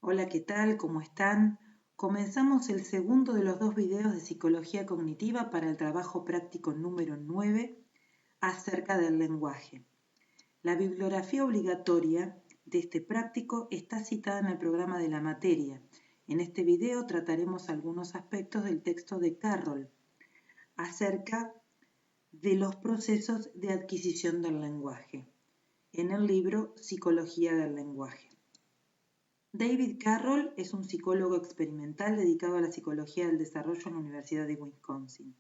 Hola, ¿qué tal? ¿Cómo están? Comenzamos el segundo de los dos videos de psicología cognitiva para el trabajo práctico número 9 acerca del lenguaje. La bibliografía obligatoria de este práctico está citada en el programa de la materia. En este video trataremos algunos aspectos del texto de Carroll acerca de los procesos de adquisición del lenguaje en el libro Psicología del lenguaje. David Carroll es un psicólogo experimental dedicado a la psicología del desarrollo en la Universidad de Wisconsin.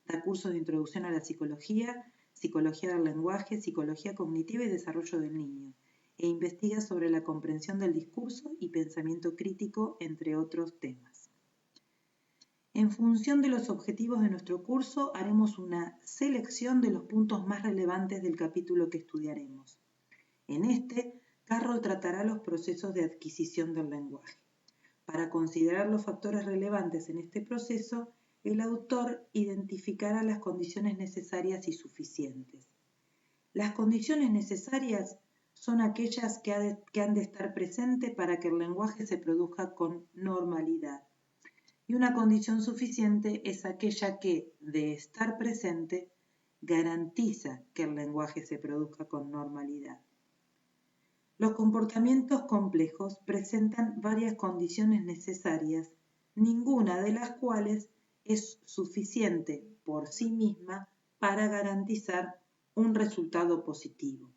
Da cursos de introducción a la psicología, psicología del lenguaje, psicología cognitiva y desarrollo del niño, e investiga sobre la comprensión del discurso y pensamiento crítico, entre otros temas. En función de los objetivos de nuestro curso, haremos una selección de los puntos más relevantes del capítulo que estudiaremos. En este, Carroll tratará los procesos de adquisición del lenguaje. Para considerar los factores relevantes en este proceso, el autor identificará las condiciones necesarias y suficientes. Las condiciones necesarias son aquellas que han de estar presentes para que el lenguaje se produzca con normalidad. Y una condición suficiente es aquella que, de estar presente, garantiza que el lenguaje se produzca con normalidad. Los comportamientos complejos presentan varias condiciones necesarias, ninguna de las cuales es suficiente por sí misma para garantizar un resultado positivo.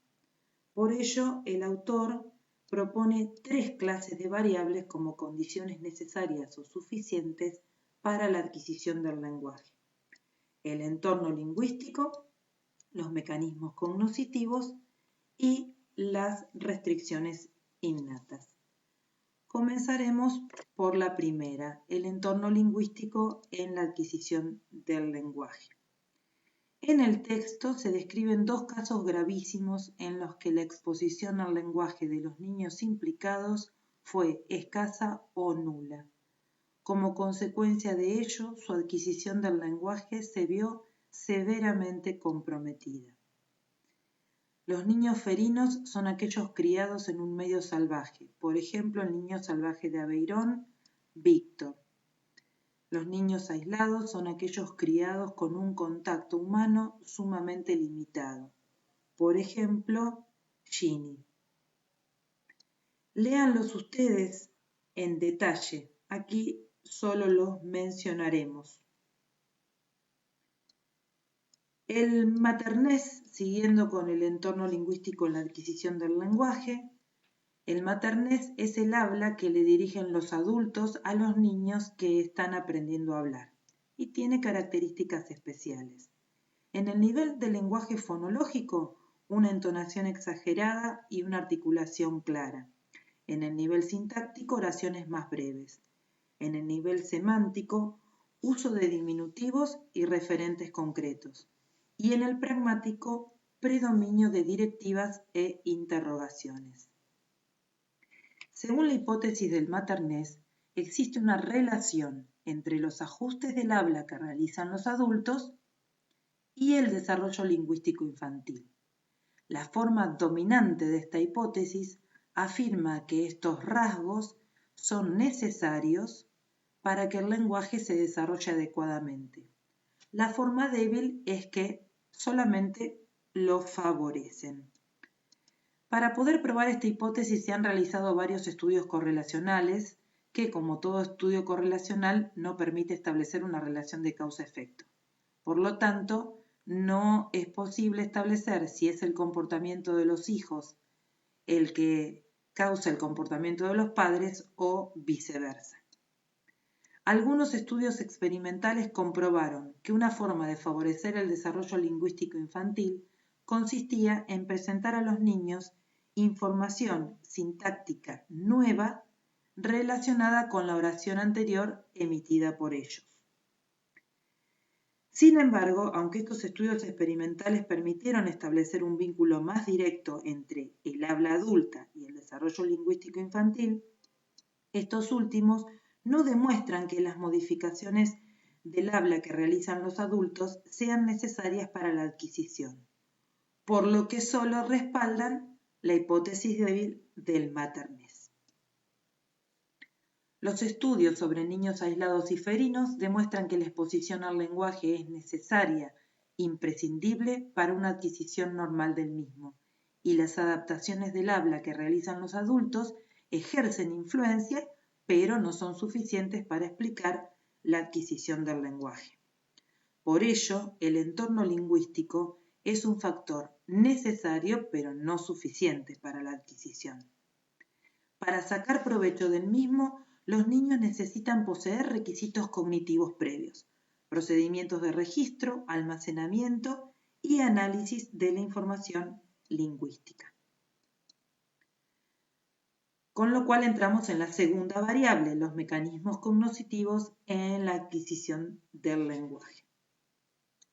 Por ello, el autor propone 3 clases de variables como condiciones necesarias o suficientes para la adquisición del lenguaje: el entorno lingüístico, los mecanismos cognitivos y las restricciones innatas. Comenzaremos por la primera, el entorno lingüístico en la adquisición del lenguaje. En el texto se describen 2 casos gravísimos en los que la exposición al lenguaje de los niños implicados fue escasa o nula. Como consecuencia de ello, su adquisición del lenguaje se vio severamente comprometida. Los niños felinos son aquellos criados en un medio salvaje, por ejemplo el niño salvaje de Aveyron, Víctor. Los niños aislados son aquellos criados con un contacto humano sumamente limitado, por ejemplo Ginny. Léanlos ustedes en detalle, aquí solo los mencionaremos. El maternés, siguiendo con el entorno lingüístico en la adquisición del lenguaje, el maternés es el habla que le dirigen los adultos a los niños que están aprendiendo a hablar y tiene características especiales. En el nivel del lenguaje fonológico, una entonación exagerada y una articulación clara. En el nivel sintáctico, oraciones más breves. En el nivel semántico, uso de diminutivos y referentes concretos. Y en el pragmático, predominio de directivas e interrogaciones. Según la hipótesis del maternés, existe una relación entre los ajustes del habla que realizan los adultos y el desarrollo lingüístico infantil. La forma dominante de esta hipótesis afirma que estos rasgos son necesarios para que el lenguaje se desarrolle adecuadamente. La forma débil es que solamente lo favorecen. Para poder probar esta hipótesis se han realizado varios estudios correlacionales que, como todo estudio correlacional, no permite establecer una relación de causa-efecto. Por lo tanto, no es posible establecer si es el comportamiento de los hijos el que causa el comportamiento de los padres o viceversa. Algunos estudios experimentales comprobaron que una forma de favorecer el desarrollo lingüístico infantil consistía en presentar a los niños información sintáctica nueva relacionada con la oración anterior emitida por ellos. Sin embargo, aunque estos estudios experimentales permitieron establecer un vínculo más directo entre el habla adulta y el desarrollo lingüístico infantil, estos últimos no demuestran que las modificaciones del habla que realizan los adultos sean necesarias para la adquisición, por lo que solo respaldan la hipótesis débil del maternés. Los estudios sobre niños aislados y ferinos demuestran que la exposición al lenguaje es necesaria, imprescindible para una adquisición normal del mismo, y las adaptaciones del habla que realizan los adultos ejercen influencia, pero no son suficientes para explicar la adquisición del lenguaje. Por ello, el entorno lingüístico es un factor necesario, pero no suficiente para la adquisición. Para sacar provecho del mismo, los niños necesitan poseer requisitos cognitivos previos, procedimientos de registro, almacenamiento y análisis de la información lingüística. Con lo cual entramos en la segunda variable, los mecanismos cognitivos en la adquisición del lenguaje.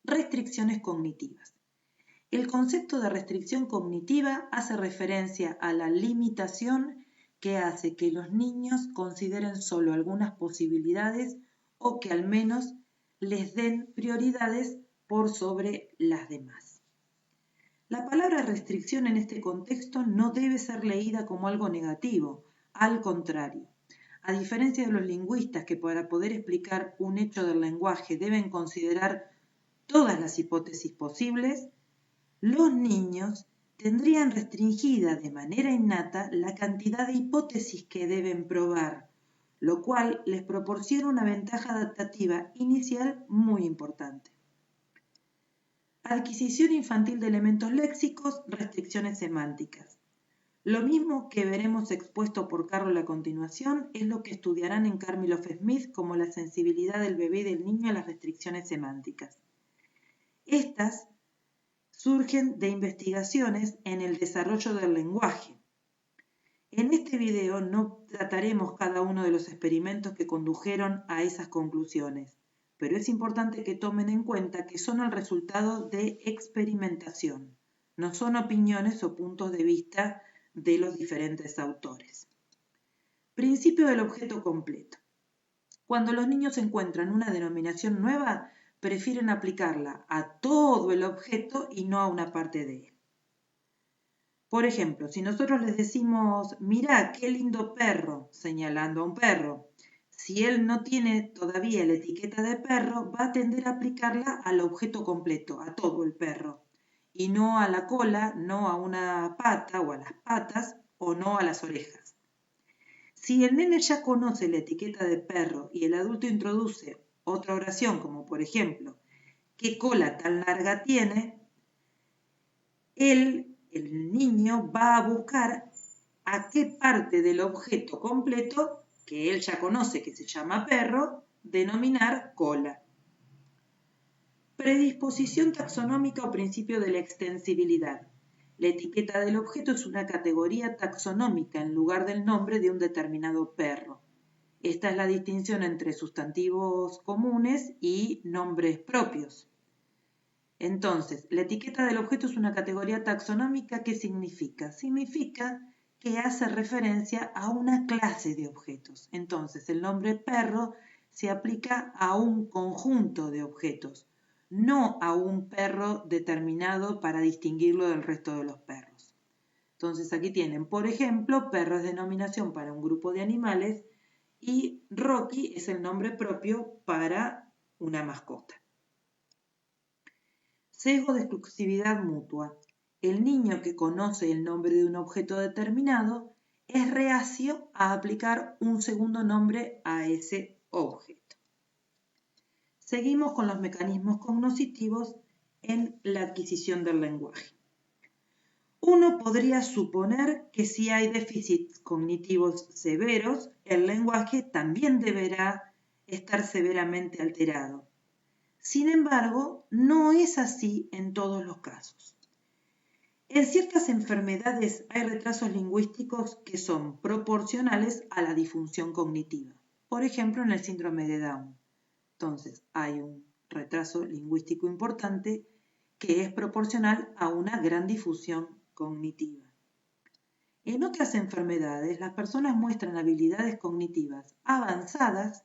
Restricciones cognitivas. El concepto de restricción cognitiva hace referencia a la limitación que hace que los niños consideren solo algunas posibilidades o que al menos les den prioridades por sobre las demás. La palabra restricción en este contexto no debe ser leída como algo negativo, al contrario. A diferencia de los lingüistas que para poder explicar un hecho del lenguaje deben considerar todas las hipótesis posibles, los niños tendrían restringida de manera innata la cantidad de hipótesis que deben probar, lo cual les proporciona una ventaja adaptativa inicial muy importante. Adquisición infantil de elementos léxicos, restricciones semánticas. Lo mismo que veremos expuesto por Carroll a continuación es lo que estudiarán en Karmilov-Smith como la sensibilidad del bebé y del niño a las restricciones semánticas. Estas surgen de investigaciones en el desarrollo del lenguaje. En este video no trataremos cada uno de los experimentos que condujeron a esas conclusiones, pero es importante que tomen en cuenta que son el resultado de experimentación, no son opiniones o puntos de vista de los diferentes autores. Principio del objeto completo. Cuando los niños encuentran una denominación nueva, prefieren aplicarla a todo el objeto y no a una parte de él. Por ejemplo, si nosotros les decimos, mirá, qué lindo perro, señalando a un perro, si él no tiene todavía la etiqueta de perro, va a tender a aplicarla al objeto completo, a todo el perro, y no a la cola, no a una pata o a las patas, o no a las orejas. Si el nene ya conoce la etiqueta de perro y el adulto introduce otra oración, como por ejemplo, ¿qué cola tan larga tiene? El niño va a buscar a qué parte del objeto completo, que él ya conoce que se llama perro, denominar cola. Predisposición taxonómica o principio de la extensibilidad. La etiqueta del objeto es una categoría taxonómica en lugar del nombre de un determinado perro. Esta es la distinción entre sustantivos comunes y nombres propios. Entonces, la etiqueta del objeto es una categoría taxonómica. ¿Qué significa? Significa que hace referencia a una clase de objetos. Entonces, el nombre perro se aplica a un conjunto de objetos, no a un perro determinado para distinguirlo del resto de los perros. Entonces, aquí tienen, por ejemplo, perro es denominación para un grupo de animales y Rocky es el nombre propio para una mascota. Sesgo de exclusividad mutua. El niño que conoce el nombre de un objeto determinado es reacio a aplicar un segundo nombre a ese objeto. Seguimos con los mecanismos cognitivos en la adquisición del lenguaje. Uno podría suponer que si hay déficits cognitivos severos, el lenguaje también deberá estar severamente alterado. Sin embargo, no es así en todos los casos. En ciertas enfermedades hay retrasos lingüísticos que son proporcionales a la disfunción cognitiva. Por ejemplo, en el síndrome de Down. Entonces, hay un retraso lingüístico importante que es proporcional a una gran difusión cognitiva. En otras enfermedades, las personas muestran habilidades cognitivas avanzadas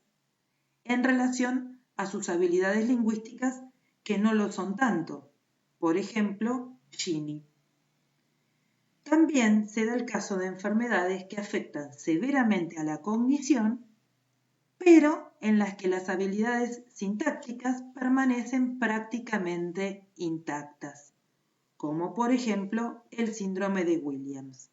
en relación a sus habilidades lingüísticas que no lo son tanto. Por ejemplo, Gini. También se da el caso de enfermedades que afectan severamente a la cognición pero en las que las habilidades sintácticas permanecen prácticamente intactas, como por ejemplo el síndrome de Williams.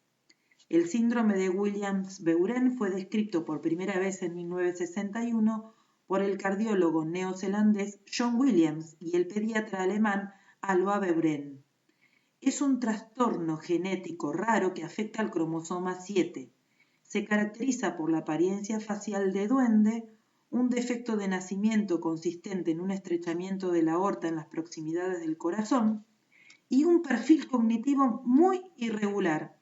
El síndrome de Williams-Beuren fue descrito por primera vez en 1961 por el cardiólogo neozelandés John Williams y el pediatra alemán Alois Beuren. Es un trastorno genético raro que afecta al cromosoma 7. Se caracteriza por la apariencia facial de duende, un defecto de nacimiento consistente en un estrechamiento de la aorta en las proximidades del corazón y un perfil cognitivo muy irregular,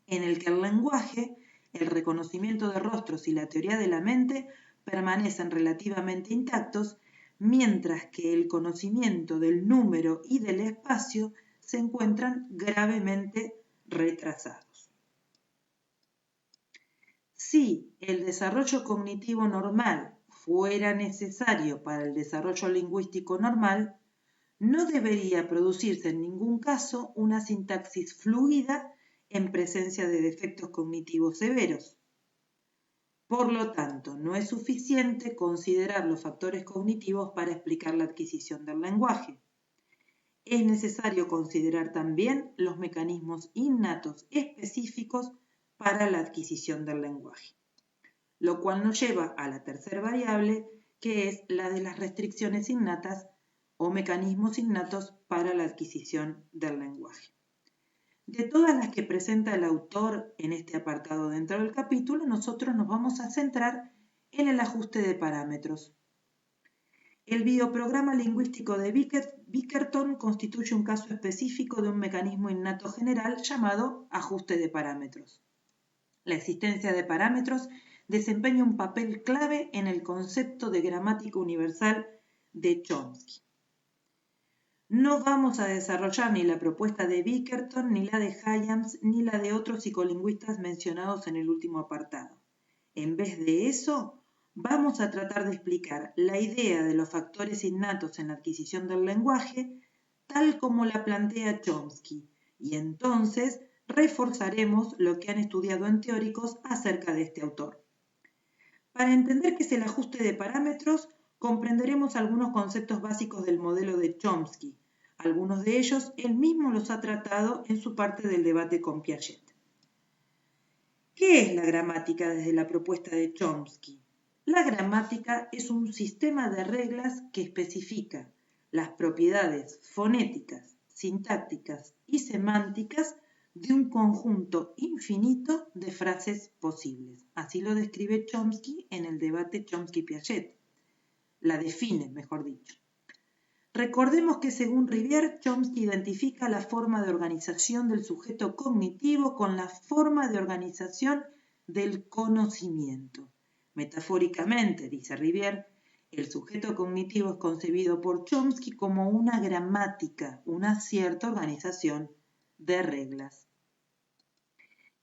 en el que el lenguaje, el reconocimiento de rostros y la teoría de la mente permanecen relativamente intactos, mientras que el conocimiento del número y del espacio se encuentran gravemente retrasados. Si el desarrollo cognitivo normal fuera necesario para el desarrollo lingüístico normal, no debería producirse en ningún caso una sintaxis fluida en presencia de defectos cognitivos severos. Por lo tanto, no es suficiente considerar los factores cognitivos para explicar la adquisición del lenguaje. Es necesario considerar también los mecanismos innatos específicos para la adquisición del lenguaje, lo cual nos lleva a la tercera variable, que es la de las restricciones innatas o mecanismos innatos para la adquisición del lenguaje. De todas las que presenta el autor en este apartado dentro del capítulo, nosotros nos vamos a centrar en el ajuste de parámetros. El bioprograma lingüístico de Bickerton constituye un caso específico de un mecanismo innato general llamado ajuste de parámetros. La existencia de parámetros desempeña un papel clave en el concepto de gramática universal de Chomsky. No vamos a desarrollar ni la propuesta de Bickerton, ni la de Hyams, ni la de otros psicolingüistas mencionados en el último apartado. En vez de eso, vamos a tratar de explicar la idea de los factores innatos en la adquisición del lenguaje tal como la plantea Chomsky, y entonces reforzaremos lo que han estudiado en teóricos acerca de este autor. Para entender qué es el ajuste de parámetros, comprenderemos algunos conceptos básicos del modelo de Chomsky. Algunos de ellos él mismo los ha tratado en su parte del debate con Piaget. ¿Qué es la gramática desde la propuesta de Chomsky? La gramática es un sistema de reglas que especifica las propiedades fonéticas, sintácticas y semánticas de un conjunto infinito de frases posibles. Así lo describe Chomsky en el debate Chomsky-Piaget. La define, mejor dicho. Recordemos que según Rivière, Chomsky identifica la forma de organización del sujeto cognitivo con la forma de organización del conocimiento. Metafóricamente, dice Rivière, el sujeto cognitivo es concebido por Chomsky como una gramática, una cierta organización de reglas.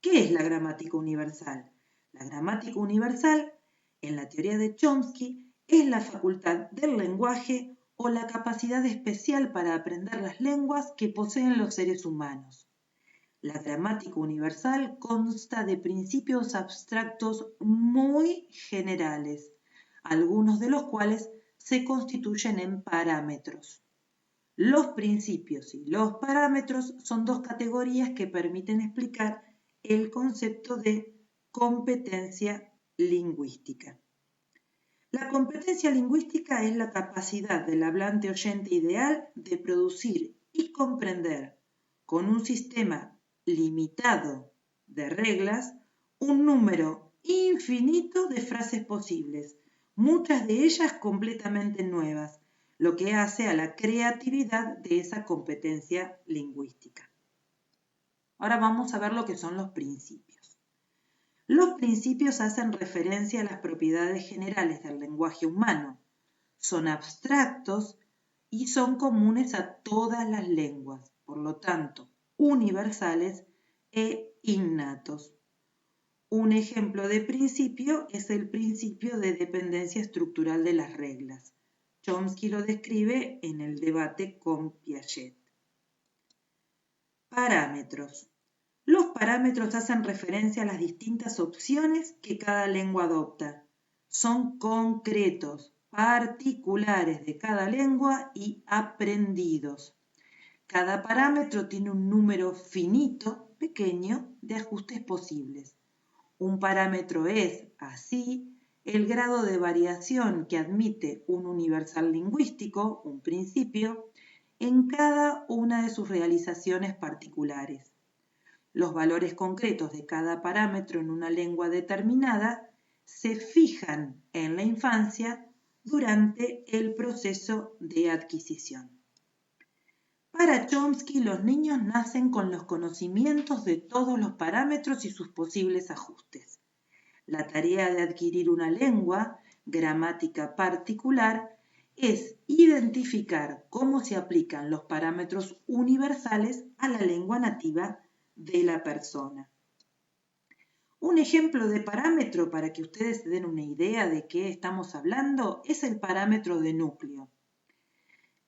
¿Qué es la gramática universal? La gramática universal, en la teoría de Chomsky, es la facultad del lenguaje o la capacidad especial para aprender las lenguas que poseen los seres humanos. La gramática universal consta de principios abstractos muy generales, algunos de los cuales se constituyen en parámetros. Los principios y los parámetros son dos categorías que permiten explicar el concepto de competencia lingüística. La competencia lingüística es la capacidad del hablante oyente ideal de producir y comprender con un sistema limitado de reglas un número infinito de frases posibles, muchas de ellas completamente nuevas, lo que hace a la creatividad de esa competencia lingüística. Ahora vamos a ver lo que son los principios. Los principios hacen referencia a las propiedades generales del lenguaje humano. Son abstractos y son comunes a todas las lenguas, por lo tanto, universales e innatos. Un ejemplo de principio es el principio de dependencia estructural de las reglas. Chomsky lo describe en el debate con Piaget. Parámetros. Los parámetros hacen referencia a las distintas opciones que cada lengua adopta. son concretos, particulares de cada lengua y aprendidos. Cada parámetro tiene un número finito, pequeño, de ajustes posibles. Un parámetro es, así, el grado de variación que admite un universal lingüístico, un principio, en cada una de sus realizaciones particulares. Los valores concretos de cada parámetro en una lengua determinada se fijan en la infancia durante el proceso de adquisición. Para Chomsky, los niños nacen con los conocimientos de todos los parámetros y sus posibles ajustes. La tarea de adquirir una lengua, gramática particular, es identificar cómo se aplican los parámetros universales a la lengua nativa de la persona. Un ejemplo de parámetro para que ustedes se den una idea de qué estamos hablando es el parámetro de núcleo.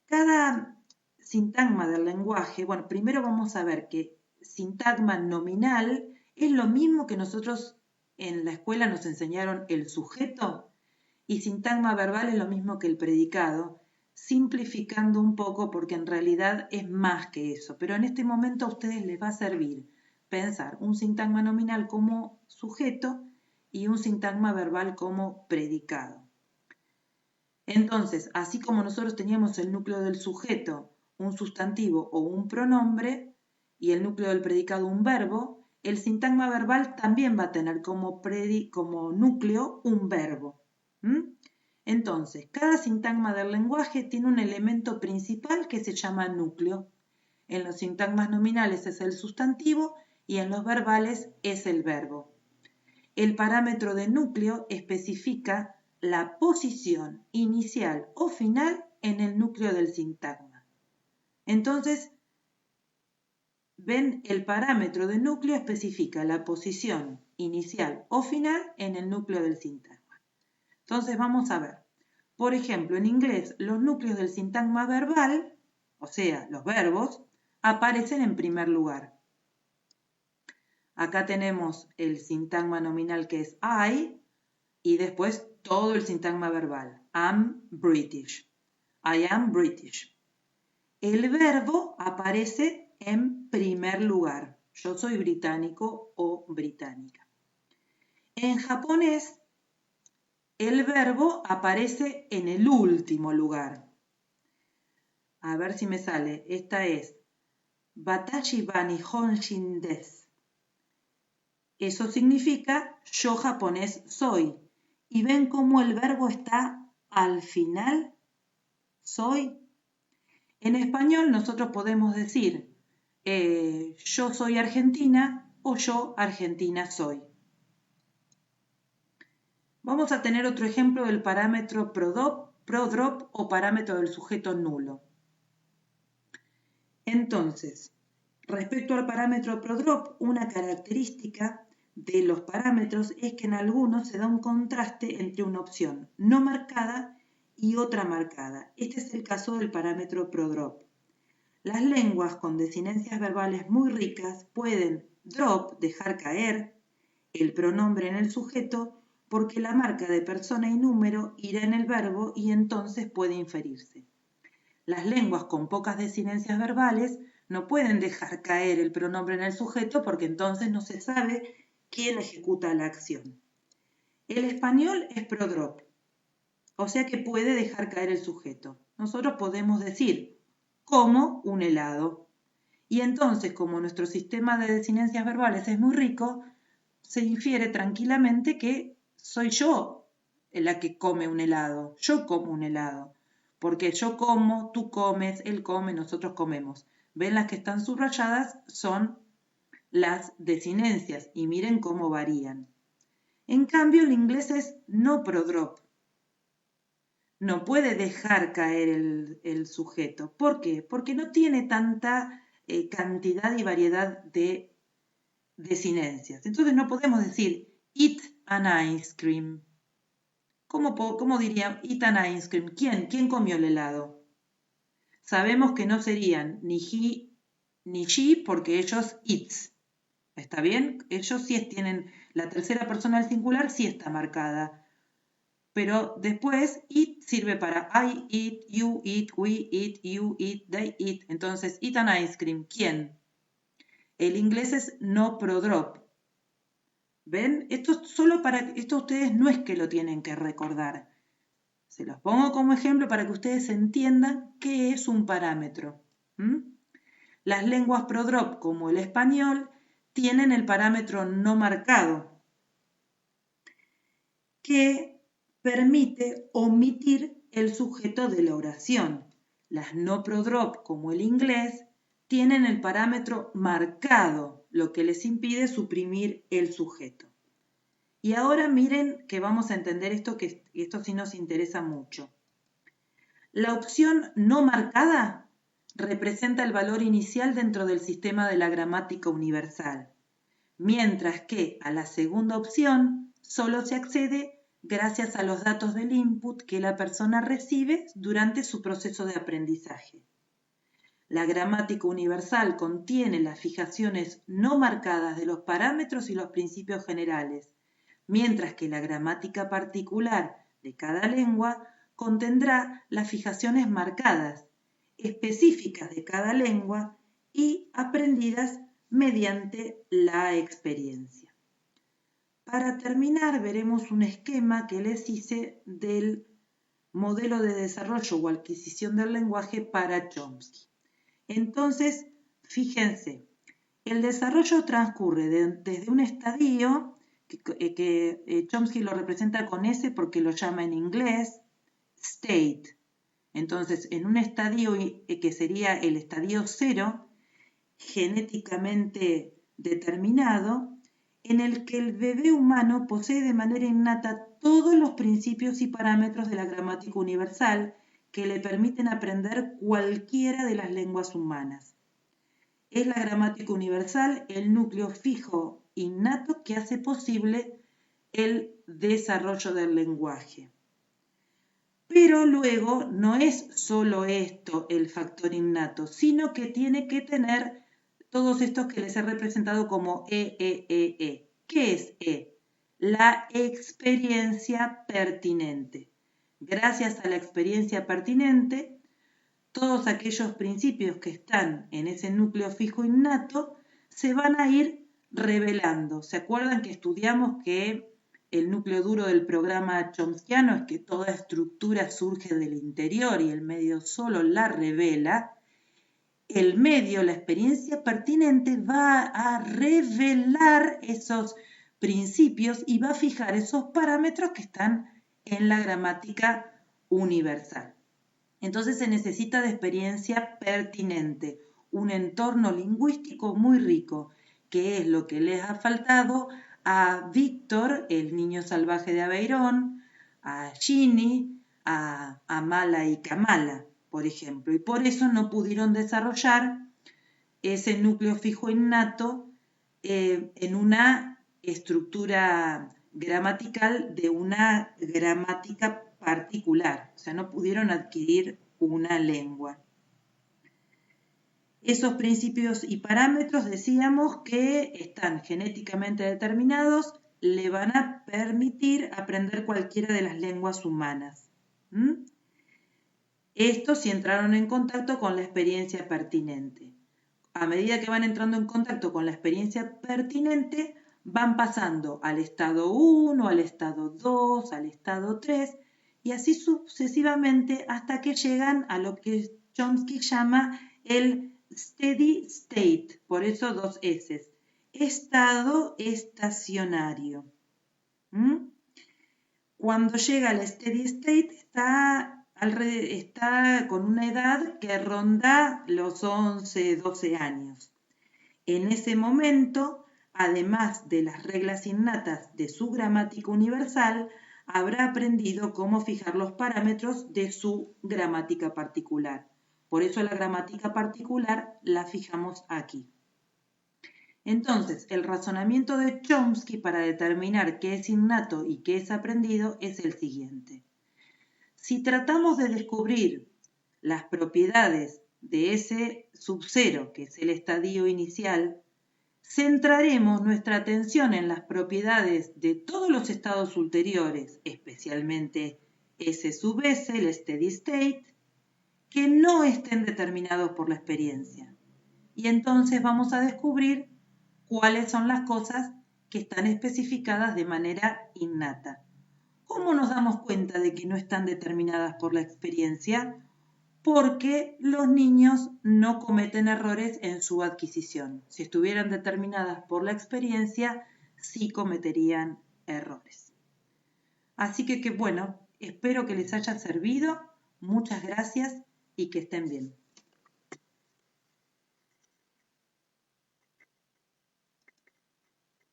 Cada sintagma del lenguaje, bueno, primero vamos a ver que sintagma nominal es lo mismo que nosotros en la escuela nos enseñaron el sujeto y sintagma verbal es lo mismo que el predicado, simplificando un poco porque en realidad es más que eso, pero en este momento a ustedes les va a servir pensar un sintagma nominal como sujeto y un sintagma verbal como predicado. Entonces, así como nosotros teníamos el núcleo del sujeto, un sustantivo o un pronombre, y el núcleo del predicado un verbo, el sintagma verbal también va a tener como núcleo un verbo. Entonces, cada sintagma del lenguaje tiene un elemento principal que se llama núcleo. En los sintagmas nominales es el sustantivo y en los verbales es el verbo. El parámetro de núcleo especifica la posición inicial o final en el núcleo del sintagma. Entonces, ven, el parámetro de núcleo especifica la posición inicial o final en el núcleo del sintagma. Entonces, vamos a ver. Por ejemplo, en inglés, los núcleos del sintagma verbal, o sea, los verbos, aparecen en primer lugar. Acá tenemos el sintagma nominal que es I y después todo el sintagma verbal. I'm British. I am British. El verbo aparece en primer lugar. Yo soy británico o británica. En japonés, el verbo aparece en el último lugar. A ver si me sale. Esta es Watashi wa Nihonshin desu. Eso significa yo japonés soy. ¿Y ven cómo el verbo está al final? Soy. En español nosotros podemos decir yo soy argentina o yo argentina soy. Vamos a tener otro ejemplo del parámetro prodrop o parámetro del sujeto nulo. Entonces, respecto al parámetro prodrop, una característica de los parámetros es que en algunos se da un contraste entre una opción no marcada y otra marcada. Este es el caso del parámetro prodrop. Las lenguas con desinencias verbales muy ricas pueden drop, dejar caer, el pronombre en el sujeto porque la marca de persona y número irá en el verbo y entonces puede inferirse. Las lenguas con pocas desinencias verbales no pueden dejar caer el pronombre en el sujeto porque entonces no se sabe quién ejecuta la acción. El español es prodrop, o sea que puede dejar caer el sujeto. Nosotros podemos decir como un helado. Y entonces, como nuestro sistema de desinencias verbales es muy rico, se infiere tranquilamente que soy yo la que come un helado. Yo como un helado. Porque yo como, tú comes, él come, nosotros comemos. ¿Ven? Las que están subrayadas son las desinencias y miren cómo varían. En cambio, el inglés es no prodrop. No puede dejar caer el sujeto. ¿Por qué? Porque no tiene tanta cantidad y variedad de desinencias. Entonces no podemos decir eat an ice cream. ¿Cómo diría eat an ice cream? ¿Quién comió el helado? Sabemos que no serían ni he ni she porque ellos eats. ¿Está bien? Ellos sí tienen la tercera persona del singular, sí está marcada. pero después it sirve para I eat, you eat, we eat, you eat, they eat. Entonces, eat an ice cream. ¿Quién? El inglés es no prodrop. ¿Ven? Esto ustedes no es que lo tienen que recordar. Se los pongo como ejemplo para que ustedes entiendan qué es un parámetro. Las lenguas prodrop, como el español, tienen el parámetro no marcado, que permite omitir el sujeto de la oración. Las no prodrop, como el inglés, tienen el parámetro marcado, lo que les impide suprimir el sujeto. Y ahora miren que vamos a entender esto, que esto sí nos interesa mucho. La opción no marcada representa el valor inicial dentro del sistema de la gramática universal, mientras que a la segunda opción solo se accede gracias a los datos del input que la persona recibe durante su proceso de aprendizaje. La gramática universal contiene las fijaciones no marcadas de los parámetros y los principios generales, mientras que la gramática particular de cada lengua contendrá las fijaciones marcadas, específicas de cada lengua y aprendidas mediante la experiencia. Para terminar, veremos un esquema que les hice del modelo de desarrollo o adquisición del lenguaje para Chomsky. Entonces, fíjense, el desarrollo transcurre desde un estadio que Chomsky lo representa con S porque lo llama en inglés state. Entonces, en un estadio que sería el estadio 0, genéticamente determinado, en el que el bebé humano posee de manera innata todos los principios y parámetros de la gramática universal que le permiten aprender cualquiera de las lenguas humanas. Es la gramática universal el núcleo fijo innato que hace posible el desarrollo del lenguaje. Pero luego no es solo esto el factor innato, sino que tiene que tener todos estos que les he representado como E. ¿Qué es E? La experiencia pertinente. Gracias a la experiencia pertinente, todos aquellos principios que están en ese núcleo fijo innato se van a ir revelando. ¿Se acuerdan que estudiamos que el núcleo duro del programa chomskiano es que toda estructura surge del interior y el medio solo la revela? El medio, la experiencia pertinente, va a revelar esos principios y va a fijar esos parámetros que están en la gramática universal. Entonces se necesita de experiencia pertinente, un entorno lingüístico muy rico, que es lo que les ha faltado a Víctor, el niño salvaje de Aveirón, a Ginny, a Mala y Kamala, por ejemplo, y por eso no pudieron desarrollar ese núcleo fijo innato en una estructura gramatical de una gramática particular, o sea, no pudieron adquirir una lengua. Esos principios y parámetros, decíamos que están genéticamente determinados, le van a permitir aprender cualquiera de las lenguas humanas. Esto si entraron en contacto con la experiencia pertinente. A medida que van entrando en contacto con la experiencia pertinente, van pasando al estado 1, al estado 2, al estado 3, y así sucesivamente hasta que llegan a lo que Chomsky llama el steady state, por eso 2 S, estado estacionario. Cuando llega al steady state está con una edad que ronda los 11, 12 años. En ese momento, además de las reglas innatas de su gramática universal, habrá aprendido cómo fijar los parámetros de su gramática particular. Por eso la gramática particular la fijamos aquí. Entonces, el razonamiento de Chomsky para determinar qué es innato y qué es aprendido es el siguiente. Si tratamos de descubrir las propiedades de ese sub-0, que es el estadio inicial Centraremos nuestra atención en las propiedades de todos los estados ulteriores, especialmente S sub S, el steady state, que no estén determinados por la experiencia. Y entonces vamos a descubrir cuáles son las cosas que están especificadas de manera innata. ¿Cómo nos damos cuenta de que no están determinadas por la experiencia? Porque los niños no cometen errores en su adquisición. Si estuvieran determinadas por la experiencia, sí cometerían errores. Así que bueno, espero que les haya servido. Muchas gracias y que estén bien.